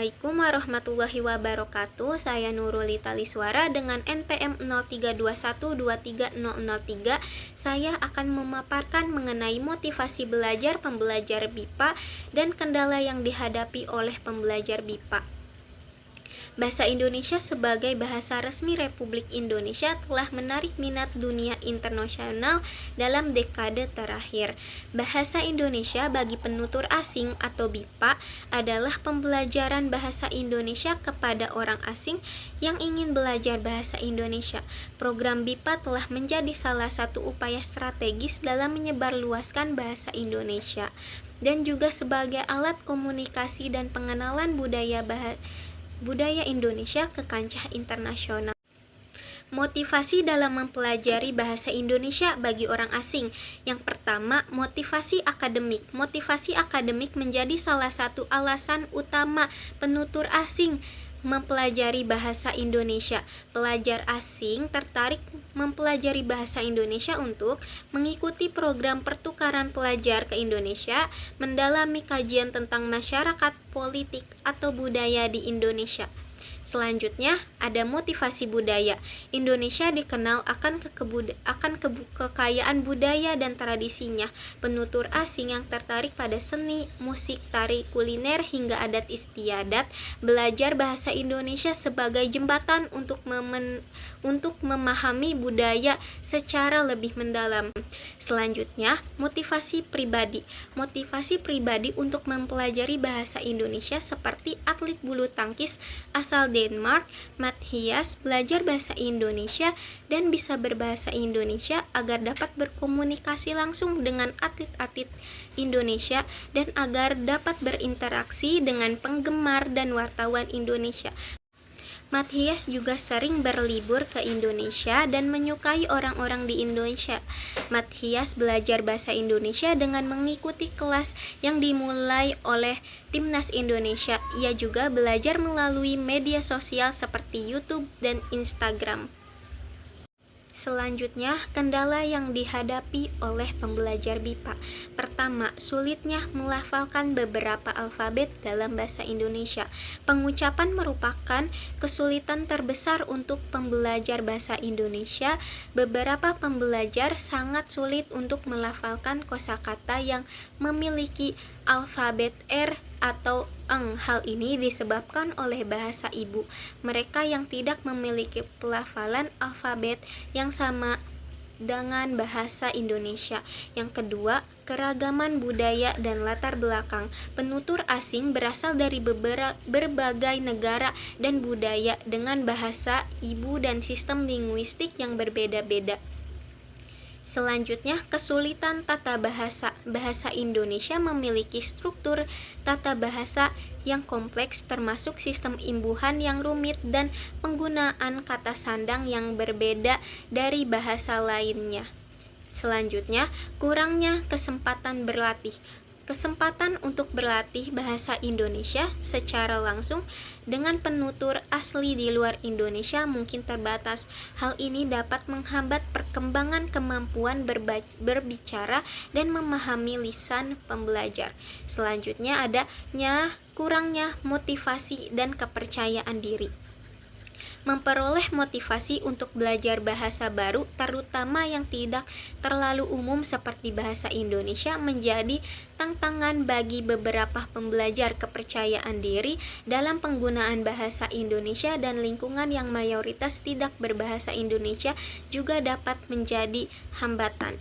Assalamualaikum warahmatullahi wabarakatuh. Saya Nurul Taliswara dengan NPM 0321230003. Saya akan memaparkan mengenai motivasi belajar pembelajar BIPA dan kendala yang dihadapi oleh pembelajar BIPA. Bahasa Indonesia sebagai bahasa resmi Republik Indonesia telah menarik minat dunia internasional dalam dekade terakhir. Bahasa Indonesia bagi penutur asing atau BIPA adalah pembelajaran bahasa Indonesia kepada orang asing yang ingin belajar bahasa Indonesia. Program BIPA telah menjadi salah satu upaya strategis dalam menyebarluaskan bahasa Indonesia dan juga sebagai alat komunikasi dan pengenalan budaya Indonesia ke kancah internasional. Motivasi dalam mempelajari bahasa Indonesia bagi orang asing. Yang pertama, motivasi akademik. Motivasi akademik menjadi salah satu alasan utama penutur asing mempelajari bahasa Indonesia. Pelajar asing tertarik mempelajari bahasa Indonesia untuk mengikuti program pertukaran pelajar ke Indonesia, mendalami kajian tentang masyarakat, politik, atau budaya di Indonesia. Selanjutnya, ada motivasi budaya. Indonesia dikenal akan kekayaan budaya dan tradisinya. Penutur asing yang tertarik pada seni, musik, tari, kuliner, hingga adat istiadat, belajar bahasa Indonesia sebagai jembatan untuk memahami budaya secara lebih mendalam. Selanjutnya, motivasi pribadi. Motivasi pribadi untuk mempelajari bahasa Indonesia seperti atlet bulu tangkis asal Denmark, Matthias, belajar bahasa Indonesia dan bisa berbahasa Indonesia agar dapat berkomunikasi langsung dengan atlet-atlet Indonesia dan agar dapat berinteraksi dengan penggemar dan wartawan Indonesia. Matthias juga sering berlibur ke Indonesia dan menyukai orang-orang di Indonesia. Matthias belajar bahasa Indonesia dengan mengikuti kelas yang dimulai oleh Timnas Indonesia. Ia juga belajar melalui media sosial seperti YouTube dan Instagram. Selanjutnya, kendala yang dihadapi oleh pembelajar BIPA. Pertama, sulitnya melafalkan beberapa alfabet dalam bahasa Indonesia. Pengucapan merupakan kesulitan terbesar untuk pembelajar bahasa Indonesia. Beberapa pembelajar sangat sulit untuk melafalkan kosakata yang memiliki alfabet R atau eng. Hal ini disebabkan oleh bahasa ibu mereka yang tidak memiliki pelafalan alfabet yang sama dengan bahasa Indonesia. Yang kedua, keragaman budaya dan latar belakang. Penutur asing berasal dari berbagai negara dan budaya dengan bahasa ibu dan sistem linguistik yang berbeda-beda. Selanjutnya, kesulitan tata bahasa. Bahasa Indonesia memiliki struktur tata bahasa yang kompleks termasuk sistem imbuhan yang rumit dan penggunaan kata sandang yang berbeda dari bahasa lainnya. Selanjutnya, kurangnya kesempatan berlatih. Kesempatan untuk berlatih bahasa Indonesia secara langsung dengan penutur asli di luar Indonesia mungkin terbatas. Hal ini dapat menghambat perkembangan kemampuan berbicara dan memahami lisan pembelajar. Selanjutnya adanya kurangnya motivasi dan kepercayaan diri. Memperoleh motivasi untuk belajar bahasa baru, terutama yang tidak terlalu umum seperti bahasa Indonesia, menjadi tantangan bagi beberapa pembelajar. Kepercayaan diri dalam penggunaan bahasa Indonesia dan lingkungan yang mayoritas tidak berbahasa Indonesia juga dapat menjadi hambatan.